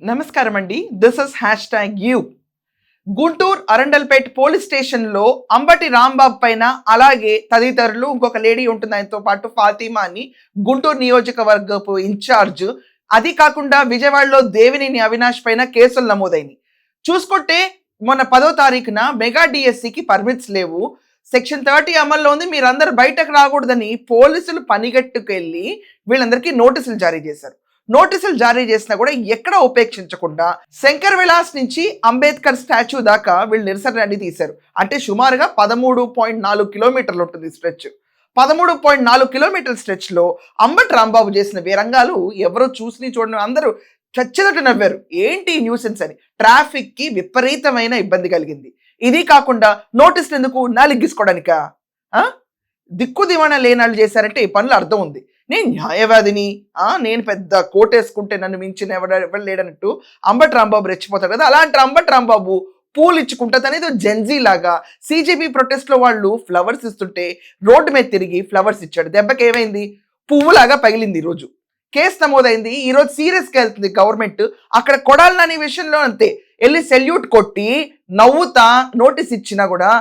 నమస్కారం అండి. This is #you. Guntur Arundelpet police స్టేషన్లో అంబటి రాంబాబు పైన అలాగే తదితరులు ఇంకొక లేడీ ఉంటుంది ఆయనతో పాటు ఫాతిమా అని గుంటూరు నియోజకవర్గపు ఇన్ఛార్జ్. అది కాకుండా విజయవాడలో దేవినేని అవినాష్ పైన కేసులు నమోదైనవి. చూసుకుంటే మొన్న 10వ తారీఖున మెగా డిఎస్సికి పర్మిట్స్ లేవు. సెక్షన్ 30 అమల్లో ఉంది. మీరందరూ బయటకు రాకూడదని పోలీసులు పనిగట్టుకెళ్ళి వీళ్ళందరికీ నోటీసులు జారీ చేశారు. నోటీసులు జారీ చేసినా కూడా ఎక్కడ ఉపేక్షించకుండా శంకర్ విలాస్ నుంచి అంబేద్కర్ స్టాచ్యూ దాకా వీళ్ళు నిరసన ర్యాలీ తీశారు. అంటే సుమారుగా 13.4 కిలోమీటర్లు ఉంటుంది స్ట్రెచ్. 13.4 కిలోమీటర్ల స్ట్రెచ్లో అంబటి రాంబాబు చేసిన వీరంగాలు ఎవరో చూసి చూడని అందరూ చచ్చినట్టు నవ్వారు. ఏంటి న్యూసెన్స్ అని. ట్రాఫిక్కి విపరీతమైన ఇబ్బంది కలిగింది. ఇది కాకుండా నోటీసులు ఎందుకు నాలిగ్గిసుకోవడానికా? దిక్కు దివాణా లేనాళ్ళు చేశారంటే ఈ పనులు అర్థం ఉంది. నేను న్యాయవాదిని, నేను పెద్ద కోటేసుకుంటే నన్ను మించిన ఎవరు లేడన్నట్టు అంబటి రాంబాబు రెచ్చిపోతాడు కదా. అలాంటి అంబటి రాంబాబు పూలు ఇచ్చుకుంటా తనేదో జెన్జీ లాగా సిజేపీ ప్రొటెస్ట్లో వాళ్ళు ఫ్లవర్స్ ఇస్తుంటే రోడ్డు మీద తిరిగి ఫ్లవర్స్ ఇచ్చాడు. దెబ్బకి ఏమైంది? పువ్వులాగా పగిలింది. ఈరోజు కేసు నమోదైంది. ఈరోజు సీరియస్గా వెళ్తుంది గవర్నమెంట్. అక్కడ కొడాలి నాని విషయంలో అంతే. వెళ్ళి సెల్యూట్ కొట్టి నవ్వుతా నోటీస్ ఇచ్చినా కూడా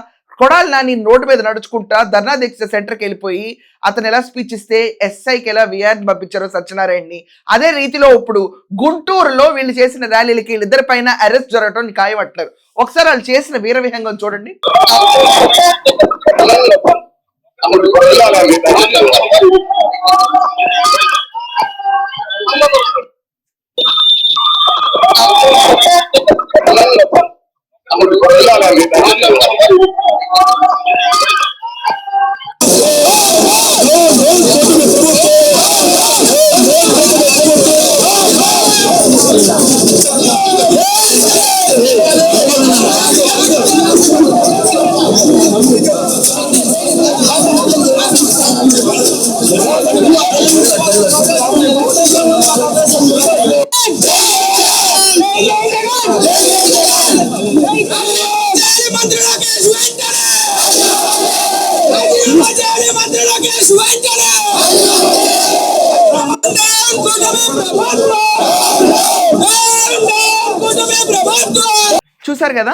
కొడాలి నాని రోడ్డు మీద నడుచుకుంటా ధర్నా దీక్ష సెంటర్కి వెళ్ళిపోయి అతను ఎలా స్పీచ్ ఇస్తే ఎస్ఐకి ఎలా విఆర్ని పంపించారో సత్యనారాయణని, అదే రీతిలో ఇప్పుడు గుంటూరులో వీళ్ళు చేసిన ర్యాలీలకి వీళ్ళిద్దరి పైన అరెస్ట్ జరగటం ఖాయమంటున్నారు. ఒకసారి వాళ్ళు చేసిన వీర విహంగం చూడండి. చూసారు కదా,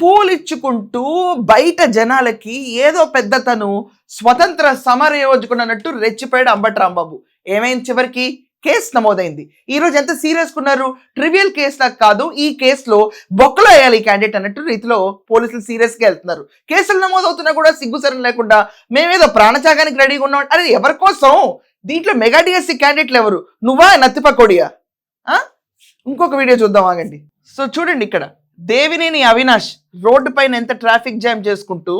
పూలిచ్చుకుంటూ బయట జనాలకి ఏదో పెద్ద తను స్వతంత్ర సమర యోజకున్నట్టు రెచ్చిపోయాడు అంబటి రాంబాబు. ఏమైంది? చివరికి కేసు నమోదైంది. ఈరోజు ఎంత సీరియస్గా ఉన్నారు. ట్రివియల్ కేసు లాగా కాదు, ఈ కేసులో బొక్కలో వేయాలి క్యాండిడేట్ అన్నట్టు రీతిలో పోలీసులు సీరియస్గా వెళ్తున్నారు. కేసులు నమోదవుతున్నా కూడా సిగ్గుసరం లేకుండా మేమేదో ప్రాణత్యాగానికి రెడీగా ఉన్నాం. అరే ఎవరి కోసం? దీంట్లో మెగా డిఎస్సి క్యాండిడేట్లు ఎవరు? నువ్వా నత్తిపకోడియా? ఇంకొక వీడియో చూద్దాం ఆగండి. సో చూడండి, ఇక్కడ దేవినేని అవినాష్ రోడ్డు పైన ఎంత ట్రాఫిక్ జామ్ చేసుకుంటూ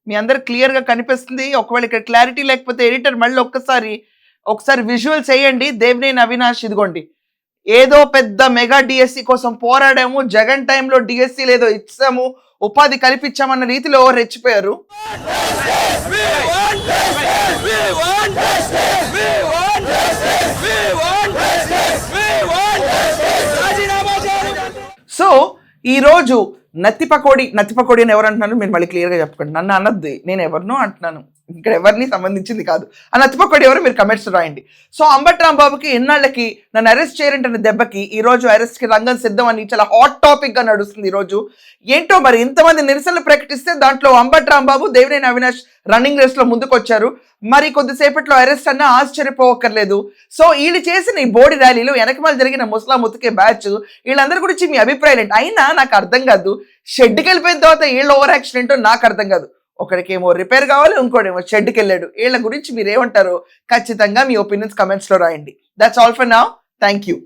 మీ అందరు క్లియర్గా కనిపిస్తుంది. ఒకవేళ ఇక్కడ క్లారిటీ లేకపోతే ఎడిటర్ మళ్ళీ ఒకసారి విజువల్స్ వేయండి. దేవినేని అవినాష్ ఇదిగోండి, ఏదో పెద్ద మెగా డిఎస్సి కోసం పోరాడాము, జగన్ టైంలో డిఎస్సి లేదో ఇచ్చాము, ఉపాధి కల్పించామన్న రీతిలో రెచ్చిపోయారు. సో ఈరోజు నత్తిపకోడి అని ఎవరు అంటున్నారు? మీరు మళ్ళీ క్లియర్గా చెప్పకండి. నన్ను అన్నది, నేను ఎవరినో అంటున్నాను, ఇక్కడ ఎవరిని సంబంధించింది కాదు. ఆ నత్తిపకోడి ఎవరు మీరు కమెంట్స్ రాయండి. సో అంబటి రాంబాబుకి ఎన్నాళ్ళకి నన్ను అరెస్ట్ చేయరంటే దెబ్బకి ఈరోజు అరెస్ట్కి రంగం సిద్ధం అని చాలా హాట్ టాపిక్గా నడుస్తుంది. ఈరోజు ఏంటో మరి ఇంతమంది నిరసనలు ప్రకటిస్తే దాంట్లో అంబటి రాంబాబు, దేవినేని అవినాష్ రన్నింగ్ రేస్లో ముందుకు వచ్చారు. మరి కొద్దిసేపట్లో అరెస్ట్ అన్నా ఆశ్చర్యపోవక్కర్లేదు. సో వీళ్ళు చేసిన ఈ బోడి ర్యాలీలో వెనకమాల జరిగిన ముస్లాం ఉతికే బ్యాచ్ వీళ్ళందరి గురించి మీ అభిప్రాయం ఏంటి? అయినా నాకు అర్థం కాదు, షెడ్కి వెళ్ళిపోయిన తర్వాత వీళ్ళ ఓవర్ యాక్షన్ ఏంటో నాకు అర్థం కాదు. ఒకడికేమో రిపేర్ కావాలి, ఇంకోటేమో షెడ్కి వెళ్ళాడు. వీళ్ళ గురించి మీరు ఏమంటారో ఖచ్చితంగా మీ ఒపీనియన్స్ కమెంట్స్లో రాయండి. That's all for now. Thank you.